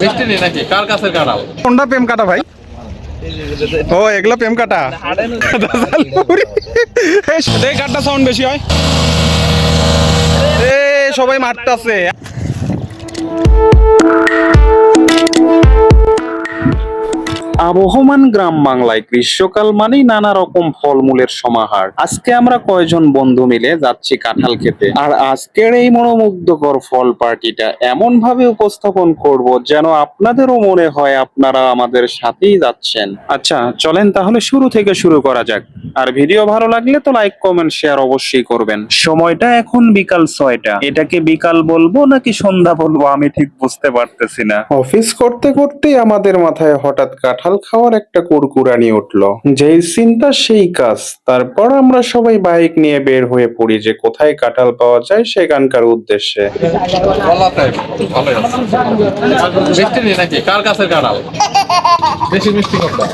মিষ্টি নেই নাকি? কার কাছের কাঁঠাল? কোনটা প্রেম কাটা ভাই? ও এগুলা প্রেম কাটা। এই কাঠটা সাউন্ড বেশি হয়। এ সবাই মারতাছে। আবহমান গ্রাম বাংলায় গ্রীষ্মকাল মানেই নানা রকম ফলমূলের সমাহার। আজকে আমরা কয়েকজন বন্ধু মিলে যাচ্ছি কাঁঠাল খেতে, আর আজকের এই মনোমুগ্ধকর ফল পার্টিটা এমন ভাবে উপস্থাপন করব যেন আপনাদেরও মনে হয় আপনারা আমাদের সাথেই যাচ্ছেন। আচ্ছা চলেন তাহলে শুরু থেকে শুরু করা যাক। আর ভিডিও ভালো লাগলে তো লাইক কমেন্ট শেয়ার অবশ্যই করবেন। সময়টা এখন বিকাল 6টা। এটাকে বিকাল বলবো নাকি সন্ধ্যা বলবো আমি ঠিক বুঝতে পারতেছি না। অফিস করতে করতেই আমাদের মাথায় হঠাৎ কাঁঠাল খাওয়ার একটা কুরকুরানি উঠলো। যেই চিন্তা সেই কাজ। তারপর আমরা সবাই বাইক নিয়ে বের হয়ে পড়ি যে কোথায় কাঁঠাল পাওয়া যায় সেখানকার উদ্দেশ্যে। মিষ্টি নেই নাকি? কার কাছের কাঁঠাল? বেশি মিষ্টি কোনটা?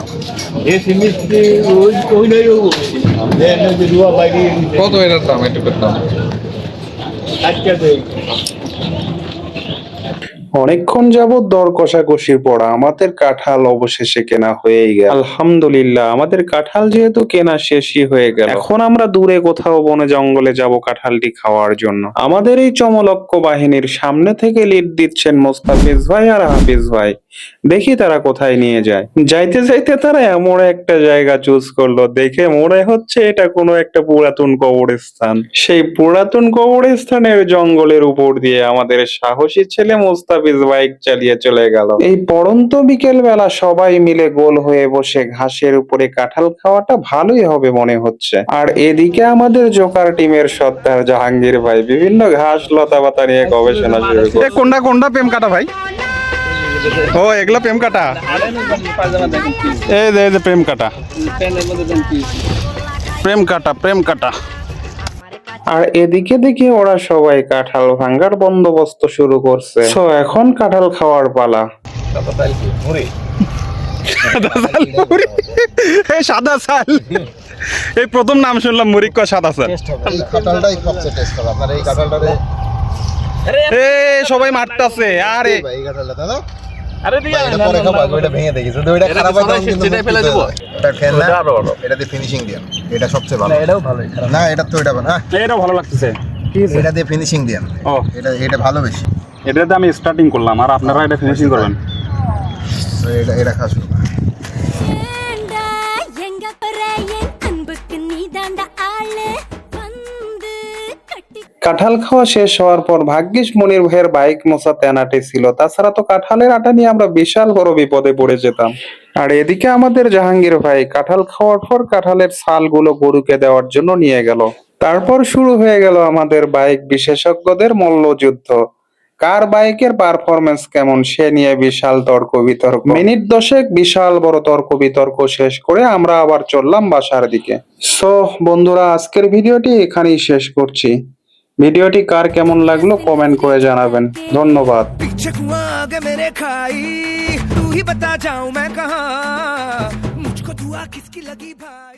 কত এটার দাম? একটু করতাম অনেকক্ষণ যাবৎ দর কষাকষির পর আমাদের কাঁঠাল অবশেষে কেনা হয়েই গেল। আলহামদুলিল্লাহ, আমাদের কাঁঠাল যেহেতু কেনা শেষই হয়ে গেল, এখন আমরা দূরে কোথাও বনে জঙ্গলে যাব কাঁঠালটি খাওয়ার জন্য। আমাদের এই চমলক্ষ বাহিনীর সামনে থেকে লিড দিচ্ছেন মোস্তাফিজ ভাই আর হাফিজ ভাই। দেখি তারা কোথায় নিয়ে যায়। যাইতে যাইতে তারা এমন একটা জায়গা চুজ করলো, দেখে মনে হচ্ছে এটা কোনো একটা পুরাতন কবরস্থান। সেই পুরাতন কবরস্থানের জঙ্গলের উপর দিয়ে আমাদের সাহসী ছেলে মোস্তাফিজ বাইক চালিয়ে চলে গেল। এই পড়ন্ত বিকেল বেলা সবাই মিলে গোল হয়ে বসে ঘাসের উপরে কাঁঠাল খাওয়াটা ভালোই হবে মনে হচ্ছে। আর এদিকে আমাদের জোকার টিমের সর্দার জাহাঙ্গীর ভাই বিভিন্ন ঘাস লতা পাতা নিয়ে গবেষণা শুরু করে। কোনটা কোনটা প্রেম কাটা ভাই? ও এগুলা প্রেম কাটা। এই যে প্রেম কাটা, প্রেম কাটা, প্রেম কাটা। আর এদিকে দেখি ওরা সবাই কাঁঠাল ভাঙ্গার বন্দোবস্ত শুরু করছে। তো এখন কাঁঠাল খাওয়ার পালা। সাদা চাল, এই প্রথম নাম শুনলাম মুড়ি কয় সাদা চাল। এ সবাই মারতাছে। আরে ফিনিশিং দিয়ে এটা সবচেয়ে ভালো। এটাও ভালো না, এটা তো এটা না, এটাও ভালো লাগতেছে। এটা দিয়ে ফিনিশিং দিয়ে। ও এটা ভালো বেশি। এটাতে আমি স্টার্টিং করলাম আর আপনারা এটা ফিনিশিং করবেন। এটা খাস কাঁঠাল খাওয়া শেষ হওয়ার পর ভাগ্যিস মনির ভাইয়ের বাইক মোছা তেনাটে ছিল, তাছাড়া তো কাঁঠালের আটা নিয়ে আমরা বিশাল বড় বিপদে পড়ে যেতাম। আর এদিকে আমাদের জাহাঙ্গীর ভাই কাঁঠাল খাওয়ার পর কাঁঠালের ছালগুলো গরুকে দেওয়ার জন্য নিয়ে গেল। তারপর শুরু হয়ে গেল আমাদের বাইক বিশেষজ্ঞদের মল্লযুদ্ধ। কার বাইকের পারফরমেন্স কেমন সে নিয়ে বিশাল তর্ক বিতর্ক। মিনিট 10 বিশাল বড় তর্ক বিতর্ক শেষ করে আমরা আবার চললাম বাসার দিকে। সো বন্ধুরা, আজকের ভিডিওটি এখানেই শেষ করছি। ভিডিওটি কার কেমন লাগলো কমেন্ট করে জানাবেন। ধন্যবাদ। पीछे कुआं आगे मेरे खाई, तू ही बता जाऊं मैं कहां, मुझको दुआ किसकी लगी भाई।